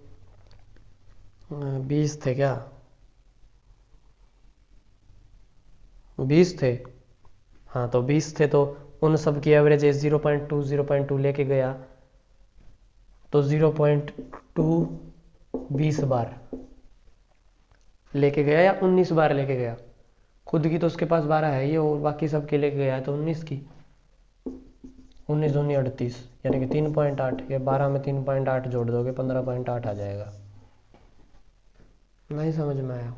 20 थे क्या? 20 थे, हाँ तो 20 थे, तो उन सब की एवरेज एज 0.2 लेके गया, तो 0.2 20 बार लेके गया या 19 बार लेके गया? खुद की तो उसके पास 12 है ये, और बाकी सबके लेके गया है तो 19 की। 19 दूनी 38, यानी कि 3.8, या 12 में 3.8 जोड़ दोगे 15.8 आ जाएगा। नहीं समझ में आया?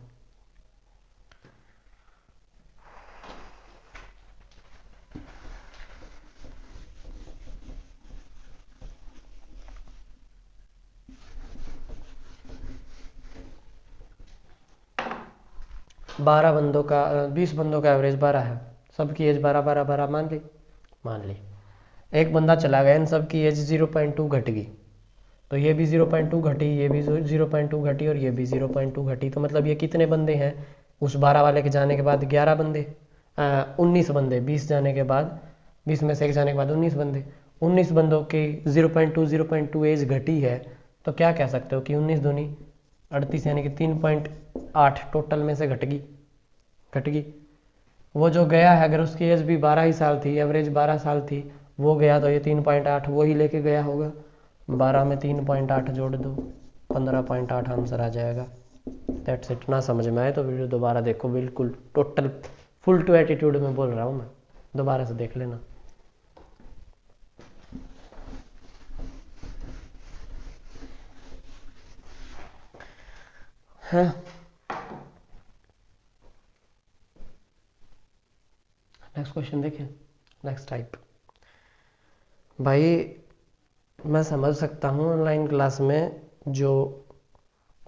बारह बंदों का 20 बंदों का एवरेज 12 है, सबकी एज 12 मान ली। एक बंदा चला गया, इन सबकी एज 0.2 घट गई, तो ये भी 0.2 घटी, ये भी 0.2 घटी, और ये भी 0.2 घटी। तो मतलब ये कितने बंदे हैं? उस 12 वाले के जाने के बाद 11 बंदे, 19 बंदे, 20 जाने के बाद, 20 में से एक जाने के बाद 19 बंदे। 19 बंदों की 0.2 एज घटी है, तो क्या कह सकते हो कि 19 दूनी 38, यानी कि 3.8 टोटल में से घट गई। वो जो गया है, अगर उसकी एज भी 12 ही साल थी, एवरेज 12 साल थी, वो गया तो ये 3.8 वो ही लेके गया होगा। 12 में 3.8 जोड़ दो, 15.8 आंसर आ जाएगा। That's it. ना समझ में आए तो वीडियो दोबारा देखो, बिल्कुल टोटल फुल टू एटीट्यूड में बोल रहा हूँ मैं, दोबारा से देख लेना। है नेक्स्ट क्वेश्चन देखिए, नेक्स्ट टाइप। भाई मैं समझ सकता हूँ ऑनलाइन क्लास में जो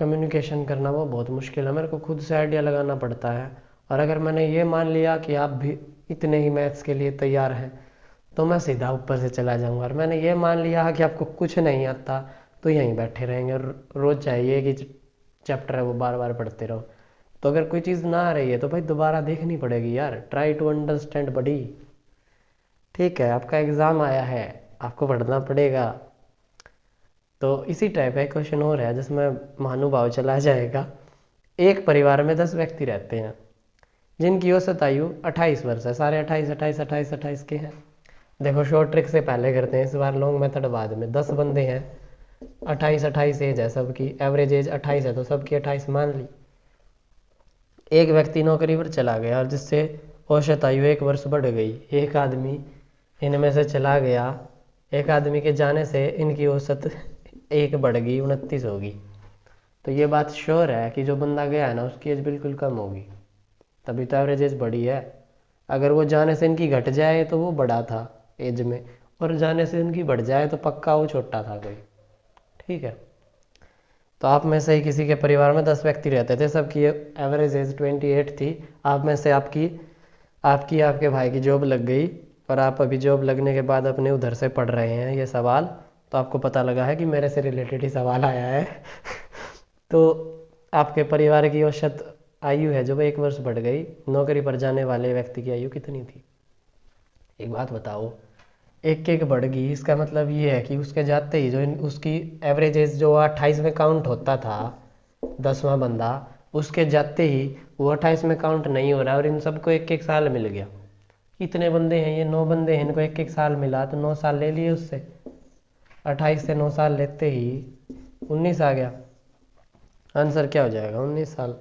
कम्युनिकेशन करना वो बहुत मुश्किल है, मेरे को खुद से आइडिया लगाना पड़ता है। और अगर मैंने ये मान लिया कि आप भी इतने ही मैथ्स के लिए तैयार हैं तो मैं सीधा ऊपर से चला जाऊंगा, और मैंने ये मान लिया कि आपको कुछ नहीं आता तो यहीं बैठे रहेंगे और रोज चाहिए कि चैप्टर है वो बार बार पढ़ते रहो। तो अगर कोई चीज़ ना आ रही है तो भाई दोबारा देखनी पड़ेगी यार, ट्राई टू अंडरस्टैंड बडी। ठीक है, आपका एग्ज़ाम आया है, आपको पढ़ना पड़ेगा। तो इसी टाइप का एक क्वेश्चन और है जिसमें महानुभाव चला जाएगा। एक परिवार में 10 व्यक्ति रहते हैं जिनकी औसत आयु 28 वर्ष है। सारे 28 28 28 28 के हैं। देखो शॉर्ट ट्रिक से पहले करते हैं, इस बार लॉन्ग मेथड बाद में। 10 बंदे हैं, 28 28 एज है सबकी, एवरेज एज 28 है तो सबकी 28 मान ली। एक व्यक्ति नौकरी पर चला गया और जिससे औसत आयु 1 वर्ष बढ़ गई। एक आदमी इनमें से चला गया, एक आदमी के जाने से इनकी औसत 1 बढ़ गई, 29 होगी। तो ये बात श्योर है कि जो बंदा गया है ना उसकी एज बिल्कुल कम होगी, तभी तो एवरेज एज बढ़ी है। अगर वो जाने से इनकी घट जाए तो वो बड़ा था एज में, और जाने से इनकी बढ़ जाए तो पक्का वो छोटा था कोई। ठीक है, तो आप में से ही किसी के परिवार में 10 व्यक्ति रहते थे, सबकी एवरेज एज 28 थी। आप में से आपकी आपकी आपके भाई की जॉब लग गई और आप अभी जॉब लगने के बाद अपने उधर से पढ़ रहे हैं ये सवाल, तो आपको पता लगा है कि मेरे से रिलेटेड ही सवाल आया है। तो आपके परिवार की औसत आयु है जो 1 वर्ष बढ़ गई, नौकरी पर जाने वाले व्यक्ति की आयु कितनी थी? एक बात बताओ, 1 बढ़ गई, इसका मतलब ये है कि उसके जाते ही जो उसकी एवरेज एज जो 28 में काउंट होता था, 10वां बंदा, उसके जाते ही वो 28 में काउंट नहीं हो रहा और इन सबको 1 साल मिल गया। इतने बंदे हैं, ये 9 बंदे हैं, इनको 1 साल मिला तो 9 साल ले लिए उससे। 28 से 9 साल लेते ही 19 आ गया। आंसर क्या हो जाएगा? 19 साल।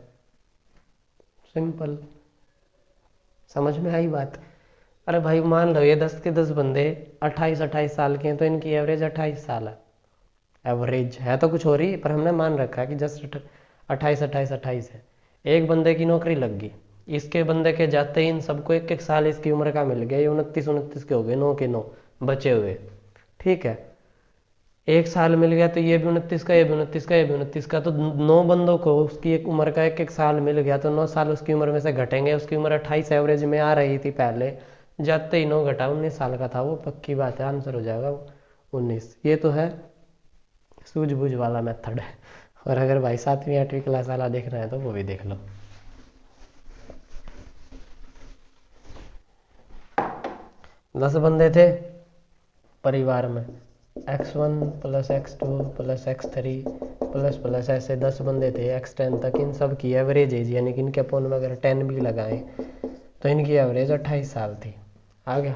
सिंपल, समझ में आई बात? अरे भाई मान लो ये 10 के 10 बंदे 28 साल के हैं तो इनकी एवरेज 28 साल है। एवरेज है तो कुछ हो रही, पर हमने मान रखा है कि जस्ट 28 है। एक बंदे की नौकरी लग गई, इसके बंदे के जाते ही इन सबको 1 साल इसकी उम्र का मिल गया। ये 29 के हो गए, 9 के 9 बचे हुए। ठीक है, 1 साल मिल गया तो ये भी 29 का, ये भी 29 का, ये भी 29 का, तो 9 बंदों को उसकी एक उम्र का 1 साल मिल गया तो 9 साल उसकी उम्र में से घटेंगे। उसकी उम्र 28 एवरेज में आ रही थी पहले, जाते ही 9 घटा 19 साल का था वो, पक्की बात है आंसर हो जाएगा 19। ये तो है सूझबूझ वाला मेथड है। और अगर भाई 7वीं 8वीं क्लास वाला देखना है तो वो भी देख लो। दस बंदे थे परिवार में, x1 + x2 + x3 प्लस ऐसे 10 बंदे थे x10 तक। इन सब की एवरेज एज यानी कि इनके अपोन में अगर 10 भी लगाएं तो इनकी एवरेज 28 साल थी। आ गया?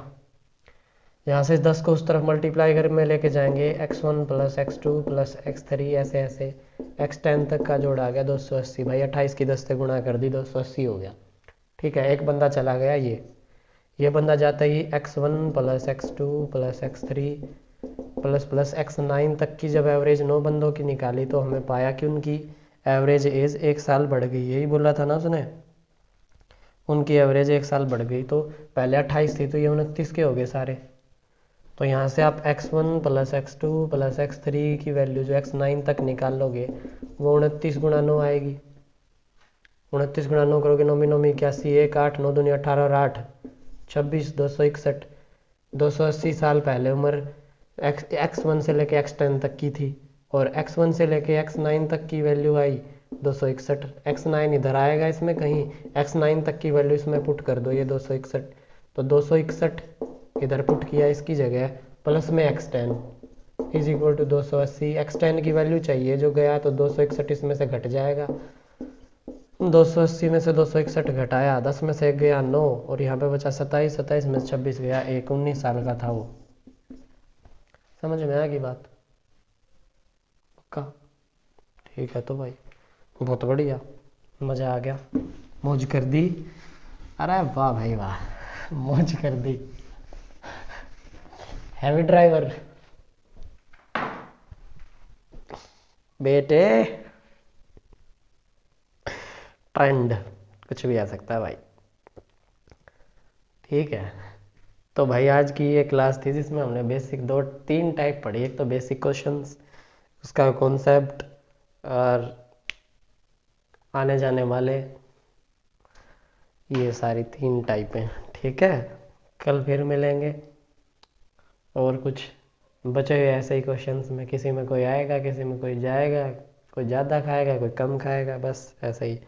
यहाँ से 10 को उस तरफ मल्टीप्लाई कर में लेके जाएंगे, x1 + x2 + x3 ऐसे ऐसे x10 तक का जोड़ आ गया 280। भाई 28 की 10 से गुणा कर दी, 280 हो गया। ठीक है, एक बंदा चला गया, ये बंदा जाता ही x1 + x2 + x3 plus x9 तक की जब एवरेज 9 बंदों की निकाली तो हमें पाया कि उनकी एवरेज एज 1 साल बढ़ गई। यही बोला था ना उसने, उनकी एवरेज 1 साल बढ़ गई। तो पहले 28 थी तो ये 29 के हो गए सारे। तो यहाँ से आप x1 + x2 + x3 की वैल्यू जो x9 तक निकाल लोगे वो 29 × 9 आएगी। 29 × 9 करोगे, 9 9 81, 1 8 9 दूनी 18 और 8 26, 261। 280 साल पहले उम्र x1 से लेके x10 तक की थी और x1 से लेके x9 तक की वैल्यू आई 261। x9 इधर आएगा इसमें कहीं, x9 तक की वैल्यू इसमें पुट कर दो, ये 261। तो 261 इधर पुट किया इसकी जगह, प्लस में x10 = 280। x10 की वैल्यू चाहिए जो गया तो 261 इसमें से घट जाएगा। 280 में से 261 घटाया, 10 में से 1 गया 9 और यहाँ पे बचा 27, 27 में से 26 गया 1, 19 साल का था वो। समझ में आएगी बात? पक्का? ठीक है तो भाई बहुत बढ़िया, मज़ा आ गया, मौज कर दी। अरे वाह भाई वाह, मौज कर दी। हैवी ड्राइवर बेटे, ट्रेंड कुछ भी आ सकता है भाई। ठीक है, तो भाई आज की ये क्लास थी जिसमें हमने बेसिक 2-3 टाइप पढ़ी। एक तो बेसिक क्वेश्चंस, उसका कॉन्सेप्ट और आने जाने वाले, ये सारी 3 टाइपें। ठीक है, कल फिर मिलेंगे और कुछ बचे हुए ऐसे ही क्वेश्चंस में, किसी में कोई आएगा, किसी में कोई जाएगा, कोई ज़्यादा खाएगा, कोई कम खाएगा, बस ऐसा ही।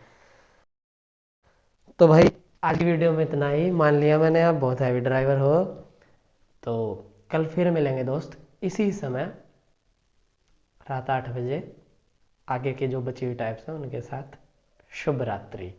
तो भाई आज की वीडियो में इतना ही। मान लिया मैंने आप बहुत हैवी ड्राइवर हो, तो कल फिर मिलेंगे दोस्त इसी समय रात 8 बजे, आगे के जो बची हुई टाइप्स हैं उनके साथ। शुभ रात्रि।